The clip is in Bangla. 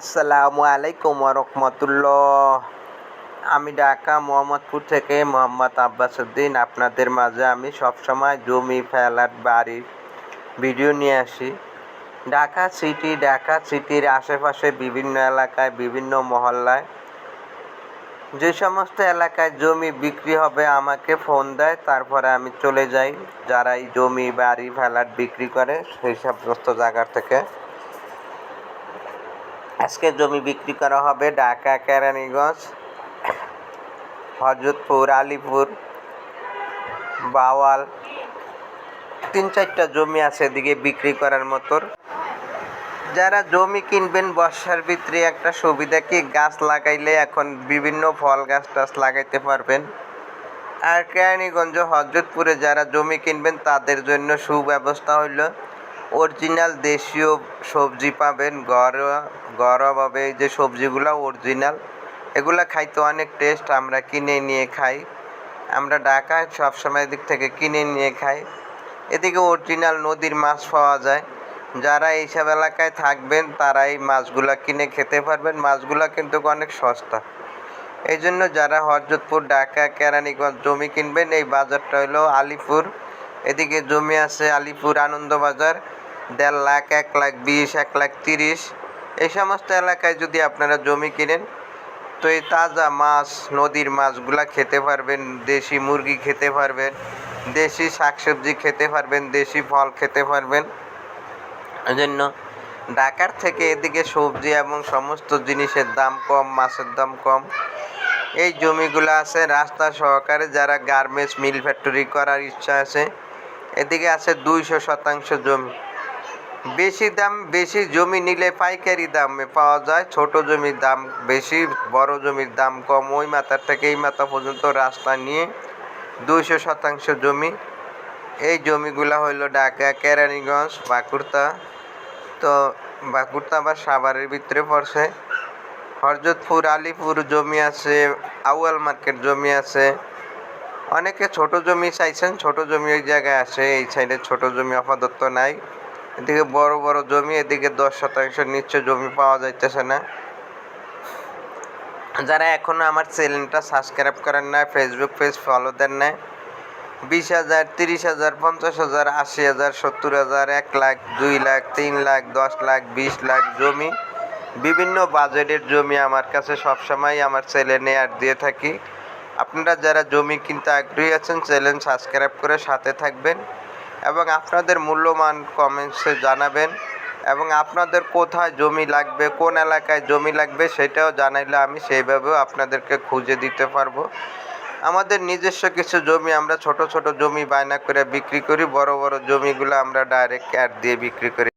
আসসালামু আলাইকুম রহমতুল্লাহ। আমি ঢাকা মোহাম্মদপুর থেকে মোহাম্মদ আব্বাস উদ্দিন। আপনাদের মাঝে আমি সবসময় জমি ফ্ল্যাট বাড়ির ভিডিও নিয়ে আসি। ঢাকা সিটির আশেপাশে বিভিন্ন এলাকায় বিভিন্ন মহল্লায় যে সমস্ত এলাকায় জমি বিক্রি হবে আমাকে ফোন দেয়, তারপরে আমি চলে যাই। যারা এই জমি বাড়ি ফ্ল্যাট বিক্রি করে সেই সমস্ত জায়গা থেকে আজকে জমি বিক্রি করা হবে ঢাকা, কেরানীগঞ্জ, হযরতপুর, আলিপুর, বাওয়াল, 3-4টা জমি আছে এদিকে বিক্রি করার মতো। যারা জমি কিনবেন বর্ষার ভিতরে একটা সুবিধা কি, গাছ লাগাইলে এখন বিভিন্ন ফল গাছ টাছ লাগাইতে পারবেন। আর কেরানীগঞ্জ হযরতপুরে যারা জমি কিনবেন তাদের জন্য সুব্যবস্থা হইল অরিজিনাল দেশীয় সবজি পাবেন। ঘরোয়াভাবে এই যে সবজিগুলো অরিজিনাল, এগুলা খাইতে অনেক টেস্ট। আমরা কিনে নিয়ে খাই, আমরা ঢাকায় সবসময় এদিক থেকে কিনে নিয়ে খাই। এদিকে অরিজিনাল নদীর মাছ পাওয়া যায়। যারা এইসব এলাকায় থাকবেন তারা এই মাছগুলা কিনে খেতে পারবেন। মাছগুলা কিন্তু অনেক সস্তা। এই জন্য যারা হযরতপুর, ঢাকা, কেরানীগঞ্জ জমি কিনবেন, এই বাজারটা হলো আলিপুর। এদিকে জমি আছে আলিপুর আনন্দবাজার, 1.5 লাখ, 1 লাখ 20, 1 লাখ 30। এই সমস্ত এলাকায় যদি আপনারা জমি কিনেন তো এই তাজা মাছ, নদীর মাছগুলা খেতে পারবেন, দেশি মুরগি খেতে পারবেন, দেশি শাকসবজি খেতে পারবেন, দেশি ফল খেতে পারবেন। এই জন্য ঢাকার থেকে এদিকে সবজি এবং সমস্ত জিনিসের দাম কম, মাছের দাম কম। এই জমিগুলো আছে রাস্তা সহকারে। যারা গার্মেন্টস মিল ফ্যাক্টরি করার ইচ্ছা আছে, এদিকে আছে 200 শতাংশ জমি। বেশি জমি নিলে পাইকারি দামে পাওয়া যায়, ছোট জমির দাম বেশি, বড় জমির দাম কম। ওই মাথার থেকে এই মাথা পর্যন্ত রাস্তা নিয়ে 200 শতাংশ জমি। এই জমিগুলা হইল ঢাকা, কেরানীগঞ্জ, বাঁকুড়া। তো বাঁকুড়া আবার সাভারের ভিতরে পড়ছে। হযরতপুর, আলিপুর জমি আছে, আউয়াল মার্কেট জমি আছে। অনেকে ছোট জমি চাইছেন, ছোট জমি ওই জায়গায় আছে। এই সাইডে ছোট জমি আপাতত নাই। এদিকে বড় বড় জমি, এদিকে 10 শতাংশের নিচে জমি পাওয়া যাইতেছে না। যারা এখনো আমার চ্যানেলটা সাবস্ক্রাইব করেন না, ফেসবুক পেজ ফলো দেন না, 20,000, 30,000, 50,000, 80,000, 70,000, 1 লাখ, 2 লাখ, 3 লাখ, 10 লাখ, 20 লাখ জমি, বিভিন্ন বাজেটের জমি আমার কাছে সবসময় আমার চ্যানেলে অ্যাড দিয়ে থাকি। আপনারা যারা জমি কিনতে আগ্রহী আছেন চ্যানেল সাবস্ক্রাইব করে সাথে থাকবেন এবং আপনাদের মূল্যবান কমেন্টসে জানাবেন। এবং আপনাদের কোথায় জমি লাগবে, কোন এলাকায় জমি লাগবে সেটাও জানাইলে আমি সেইভাবেও আপনাদেরকে খুঁজে দিতে পারবো। আমাদের নিজস্ব কিছু জমি আমরা ছোট ছোট জমি বায়না করে বিক্রি করি, বড় বড় জমিগুলো আমরা ডাইরেক্ট অ্যাড দিয়ে বিক্রি করি।